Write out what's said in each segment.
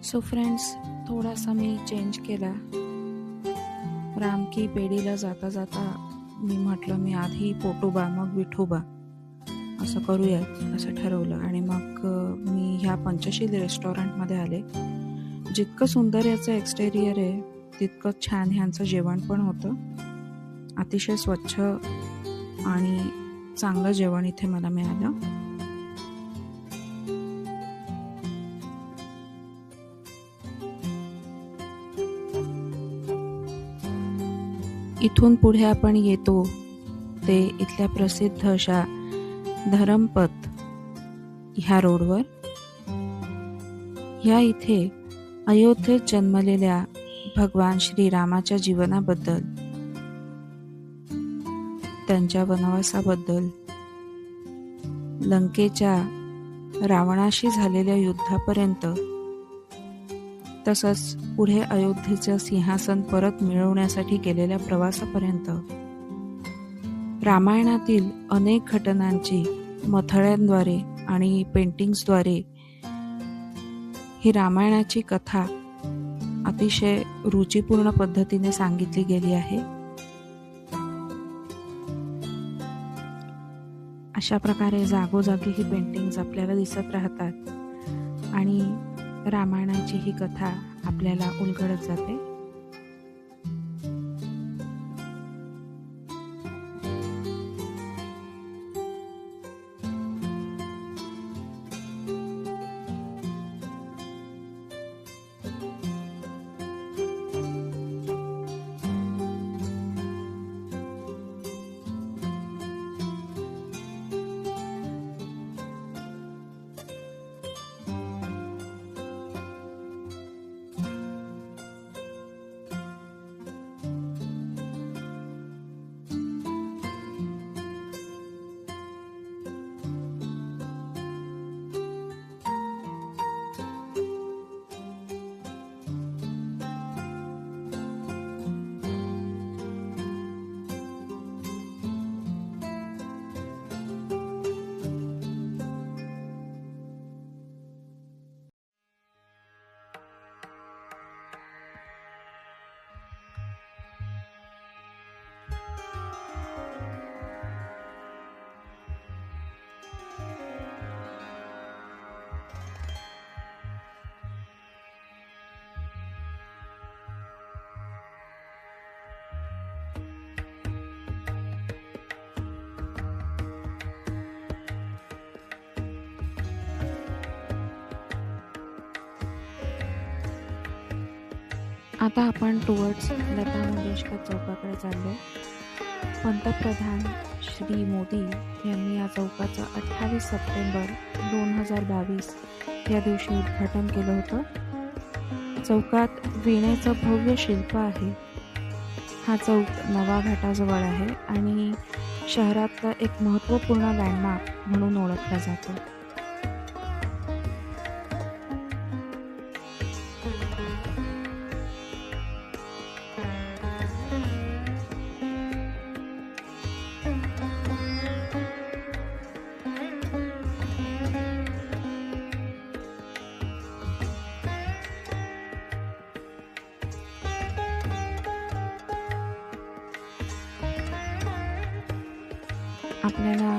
So friends, थोडासा मी change केला. राम की पेढीला जाता जाता मी म्हटलं मी आधी पोटोबा मग विठोबा असं करूयात असं ठरवलं. आणि मग मी ह्या पंचशील रेस्टॉरंटमध्ये आले. जितकं सुंदर याचं एक्सटेरियर आहे तितकं छान ह्यांचं जेवण पण होतं. अतिशय स्वच्छ आणि चांगलं जेवण इथे मला मिळालं. इथून पुढे आपण येतो ते इथल्या प्रसिद्ध अशा धरमपथ ह्या रोडवर. ह्या इथे अयोध्येत जन्मलेल्या भगवान श्रीरामाच्या जीवनाबद्दल, त्यांच्या वनवासाबद्दल, लंकेच्या रावणाशी झालेल्या युद्धापर्यंत, तसंच पुढे अयोध्येचं सिंहासन परत मिळवण्यासाठी केलेल्या प्रवासापर्यंत रामायणातील अनेक घटनांची मथळ्यांद्वारे आणि पेंटिंग्सद्वारे ही रामायणाची कथा अतिशय रुचिपूर्ण पद्धतीने सांगितली गेली आहे. अशा प्रकारे जागोजागी ही पेंटिंग्स आपल्याला दिसत राहतात आणि रामायणाची ही कथा आपल्याला उलगडत जाते. आता आपण टुवर्ड्स लता मंगेशकर चौकाकडे चाललो. पंतप्रधान श्री मोदी यांनी या चौकाचं 28 सप्टेंबर 2022 या दिवशी उद्घाटन केलं होतं. चौकात वीणेचं भव्य शिल्प आहे. हा चौक नवा घाटाजवळ आहे आणि शहरातलं एक महत्त्वपूर्ण लँडमार्क म्हणून ओळखला जातो. आपल्याला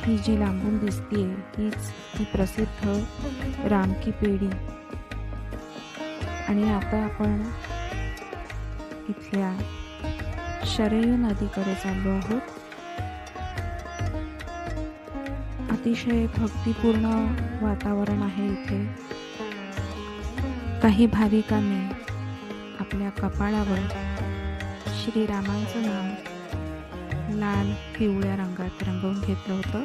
ही जी लांबून दिसतीये हीच ती प्रसिद्ध राम की पेढी. आणि आता आपण इथल्या शरयू नदीकडे चाललो आहोत. अतिशय भक्तिपूर्ण वातावरण आहे इथे. काही भाविकांनी आपल्या कपाळावर श्रीरामांचं नाव लाल पिवळ्या रंगात रंगवून घेतलं होतं.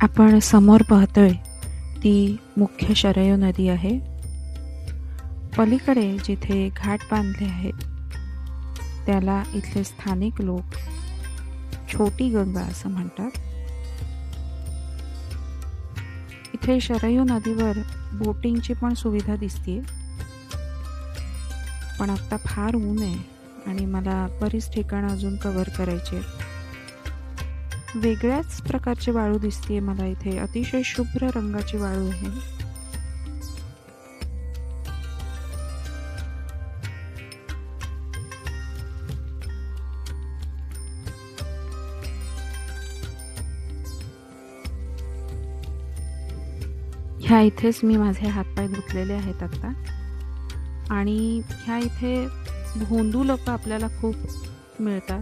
आपण समोर पाहतोय ती मुख्य शरयू नदी आहे. पलीकडे जिथे घाट बांधले आहेत त्याला इथले स्थानिक लोक छोटी गंगा असं म्हणतात. इथे शरयू नदीवर बोटिंगची पण सुविधा दिसते, पण आता फार ऊन आहे आणि मला बरीच ठिकाणं अजून कव्हर करायची आहेत. वेगळ्याच प्रकारची वाळू दिसते मला इथे, अतिशय शुभ्र रंगाची वाळू आहे. ह्या इथेच मी माझे हातपाय धुतलेले आहेत आता. आणि ह्या इथे भोंदू लोक आपल्याला खूप मिळतात,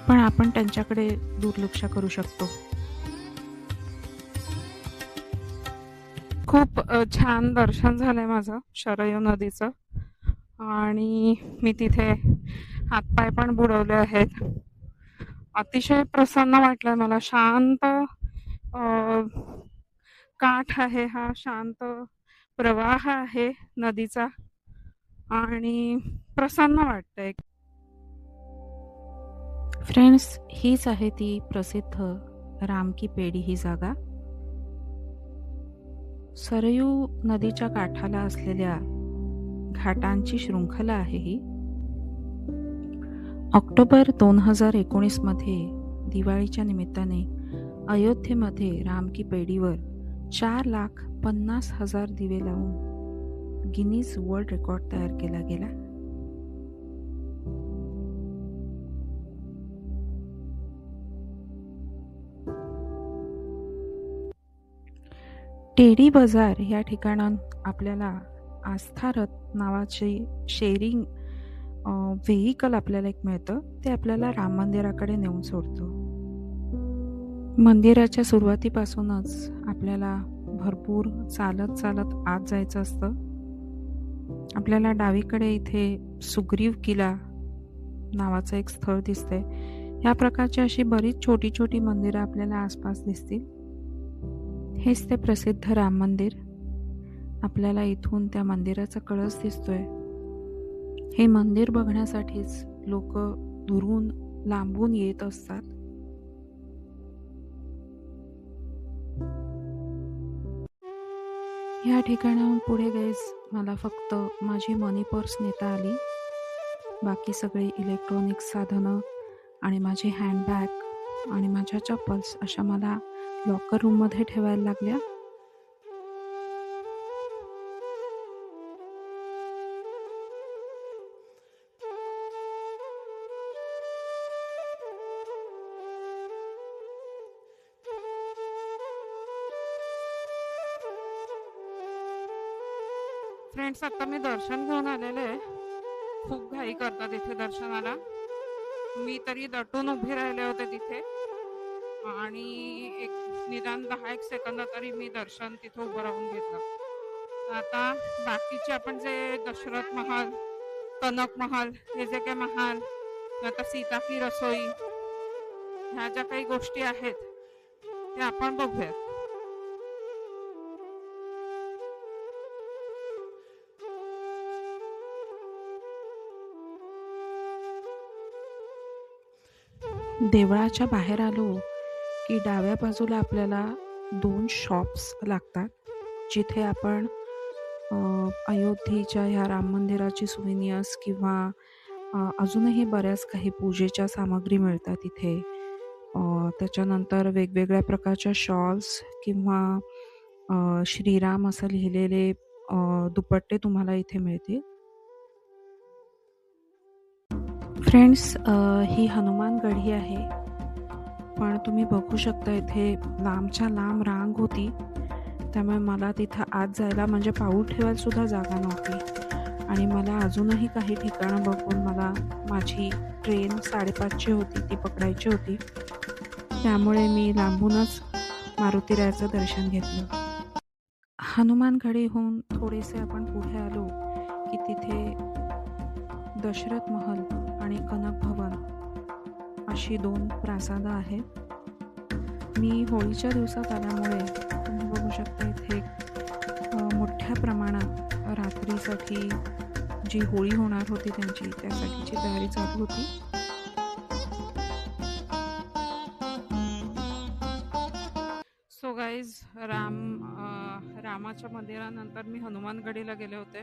पण आपण त्यांच्याकडे दुर्लक्ष करू शकतो. खूप छान दर्शन झालंय माझं शरयू नदीचं, आणि मी तिथे हातपाय पण बुडवले आहेत. अतिशय प्रसन्न वाटलं मला. शांत काठ आहे, हा शांत प्रवाह आहे नदीचा, आणि प्रसन्न वाटतंय. फ्रेंड्स, हीच आहे ती प्रसिद्ध राम की पेढी ही जागा. सरयू नदीच्या काठाला असलेल्या घाटांची शृंखला आहे ही. ऑक्टोबर 2019 मध्ये दिवाळीच्या निमित्ताने अयोध्येमध्ये राम की पेढीवर 4,50,000 दिवे लावून गिनीज वर्ल्ड रेकॉर्ड तयार केला गेला. टेडी बाजार या ठिकाणात आपल्याला आस्था रथ नावाची शेअरिंग व्हेइकल आपल्याला एक मिळतं. ते आपल्याला राम मंदिराकडे नेऊन सोडतं. मंदिराच्या सुरुवातीपासूनच आपल्याला भरपूर चालत चालत आत जायचं असतं. आपल्याला डावीकडे इथे सुग्रीव किल्ला नावाचं एक स्थळ दिसतंय. या प्रकारची अशी बरीच छोटी छोटी मंदिरं आपल्याला आसपास दिसतील. हेच ते प्रसिद्ध राम मंदिर. आपल्याला इथून त्या मंदिराचा कळस दिसतोय. हे मंदिर बघण्यासाठीच लोक दुरून लांबून येत असतात. या ठिकाणाहून पुढे गाईज मला फक्त माझी मनी पर्स नेता आली. बाकी सगळी इलेक्ट्रॉनिक साधनं आणि माझी हँडबॅग आणि माझ्या चप्पल्स अशा मला लॉकर रूममध्ये ठेवायला लागल्या. फ्रेंड्स, आता मी दर्शन घेऊन आलेले आहे. खूप घाई करतात इथे दर्शनाला. मी तरी दटून उभी राहिले होते तिथे, आणि एक निदान 10 सेकंद तरी मी दर्शन तिथे उभं राहून घेतलं. आता बाकीचे आपण जे दशरथ महल, कनक महल, हे जे काही महाल, आता सीता की रसोई, ह्या ज्या काही गोष्टी आहेत त्या आपण बघूयात. देवळाच्या बाहेर आलो की डाव्या बाजूला आपल्याला 2 शॉप्स लागतात, जिथे आपण अयोध्येच्या ह्या राम मंदिराची सुव्हिनियर्स किंवा अजूनही बऱ्याच काही पूजेच्या सामग्री मिळतात इथे. त्याच्यानंतर वेगवेगळ्या प्रकारच्या शॉल्स किंवा श्रीराम असं लिहिलेले दुपट्टे तुम्हाला इथे मिळतील. फ्रेंड्स, ही हनुमान गढी आहे, पण तुम्ही बघू शकता इथे लांबच्या लांब रांग होती. त्यामुळे मला तिथं आत जायला म्हणजे पाऊल ठेवायला सुद्धा जागा नव्हती. आणि मला अजूनही काही ठिकाणं बघून मला माझी ट्रेन 5:30ची होती, ती पकडायची होती. त्यामुळे मी लांबूनच मारुतीरायाचं दर्शन घेतलं. हनुमानगडीहून थोडेसे आपण पुढे आलो की तिथे दशरथ महल आणि कनक भवन अशी 2 प्रासादं आहेत. मी होळीच्या दिवसात आल्यामुळे तुम्ही बघू शकता इथे मोठ्या प्रमाणात रात्रीसाठी जी होळी होणार होती त्यासाठीची तयारी चालू होती. गाईज रामाच्या मंदिरानंतर मी हनुमानगडीला गेले होते,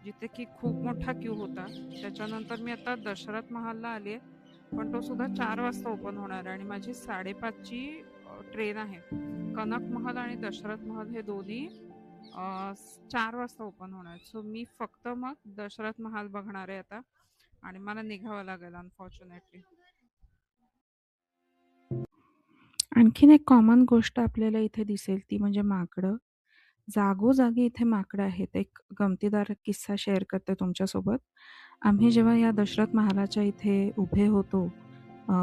जिथे की खूप मोठा क्यू होता. त्याच्यानंतर मी आता दशरथ महालला आली आहे, पण तो सुद्धा 4 वाजता ओपन होणार आहे आणि माझी 5:30ची ट्रेन आहे. कनक महल आणि दशरथ महल हे दोन्ही 4 वाजता ओपन होणार आहेत. सो मी फक्त मग दशरथ महाल बघणार आहे आता, आणि मला निघावं लागेल अनफॉर्च्युनेटली. आणखीन एक कॉमन गोष्ट आपल्याला इथे दिसेल ती म्हणजे माकडं. जागोजागी इथे माकडं आहेत. एक गमतीदार किस्सा शेअर करते तुमच्यासोबत. आम्ही जेव्हा या दशरथ महालाच्या इथे उभे होतो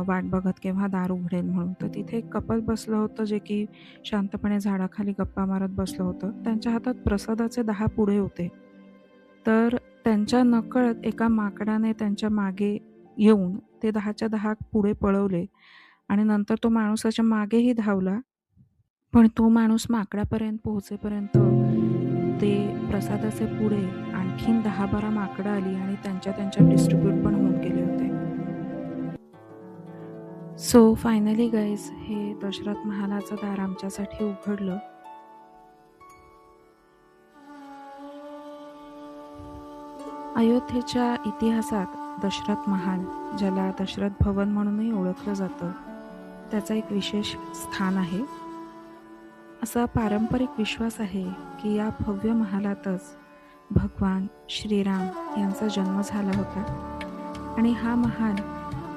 वाट बघत केव्हा दार उघडेल म्हणून, तर तिथे एक कपल बसलं होतं जे की शांतपणे झाडाखाली गप्पा मारत बसलं होतं. त्यांच्या हातात प्रसादाचे 10 पुडे होते. तर त्यांच्या नकळत एका माकडाने त्यांच्या मागे येऊन ते 10च्या 10 पुडे पळवले आणि नंतर तो माणसाच्या मागेही धावला. पण तो माणूस माकडापर्यंत पोहोचेपर्यंत ते प्रसादाचे पुडे आणखीन 10-12 माकडं आली आणि त्यांच्या डिस्ट्रीब्यूट पण होऊन गेले होते. सो फायनली गाईज, हे दशरथ महालाचं दार आमच्यासाठी उघडलं. अयोध्येच्या इतिहासात दशरथ महाल, ज्याला दशरथ भवन म्हणूनही ओळखलं जातं, त्याचं एक विशेष स्थान आहे. असा पारंपरिक विश्वास आहे की या भव्य महालातच भगवान श्रीराम यांचा जन्म झाला होता आणि हा महाल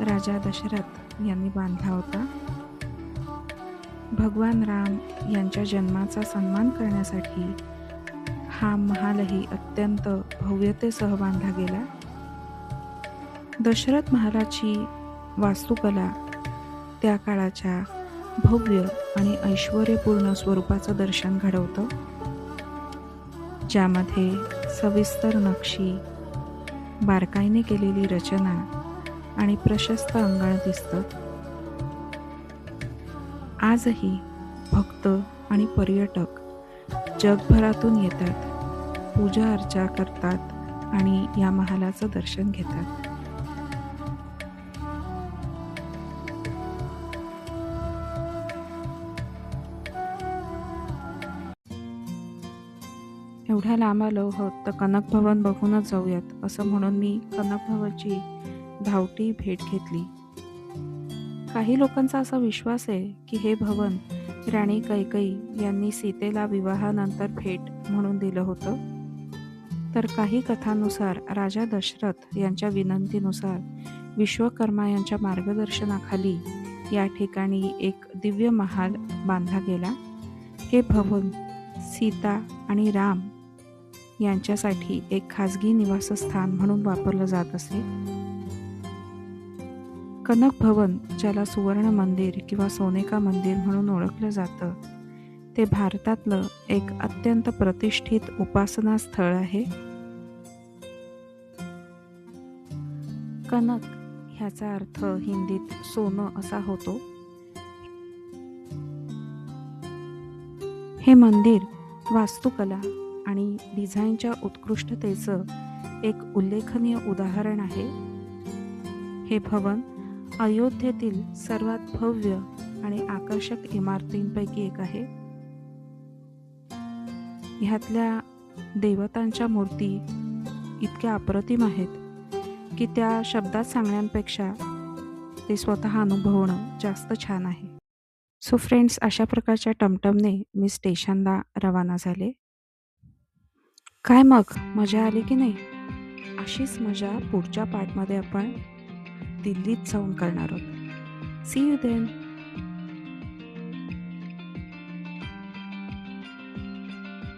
राजा दशरथ यांनी बांधला होता. भगवान राम यांच्या जन्माचा सन्मान करण्यासाठी हा महालही अत्यंत भव्यतेसह बांधला गेला. दशरथ महालाची वास्तुकला त्या काळाच्या भव्य आणि ऐश्वर्यपूर्ण स्वरूपाचं दर्शन घडवतं, ज्यामध्ये सविस्तर नक्षी, बारकाईने केलेली रचना आणि प्रशस्त अंगण दिसतं. आजही भक्त आणि पर्यटक जगभरातून येतात, पूजा अर्चा करतात आणि या महालाचं दर्शन घेतात. एवढ्या लांब आलो आहोत तर कनक भवन बघूनच जाऊयात, असं म्हणून मी कनक भवनची धावती भेट घेतली. काही लोकांचा असा विश्वास आहे की हे भवन राणी कैकेयी यांनी सीतेला विवाहानंतर भेट म्हणून दिलं होतं. तर काही कथांनुसार राजा दशरथ यांच्या विनंतीनुसार विश्वकर्मा यांच्या मार्गदर्शनाखाली या ठिकाणी एक दिव्य महाल बांधला गेला. हे भवन सीता आणि राम यांच्यासाठी एक खाजगी निवासस्थान म्हणून वापरलं जात असे. कनक भवन, ज्याला सुवर्ण मंदिर किंवा सोनेका मंदिर म्हणून ओळखलं जातं, ते भारतातलं एक अत्यंत प्रतिष्ठित उपासना स्थळ आहे. कनक ह्याचा अर्थ हिंदीत सोनं असा होतो. हे मंदिर वास्तुकला आणि डिझाईनच्या उत्कृष्टतेचं एक उल्लेखनीय उदाहरण आहे. हे भवन अयोध्येतील सर्वात भव्य आणि आकर्षक इमारतींपैकी एक आहे. ह्यातल्या देवतांच्या मूर्ती इतक्या अप्रतिम आहेत की त्या शब्दात सांगण्यापेक्षा ते स्वतः अनुभवणं जास्त छान आहे. सो फ्रेंड्स, अशा प्रकारच्या टमटमने मी स्टेशनला रवाना झाले. काय मग, मजा आली की नाही? अशीच मजा पुढच्या पार्टमध्ये आपण दिल्लीत जाऊन करणार आहोत. See you then.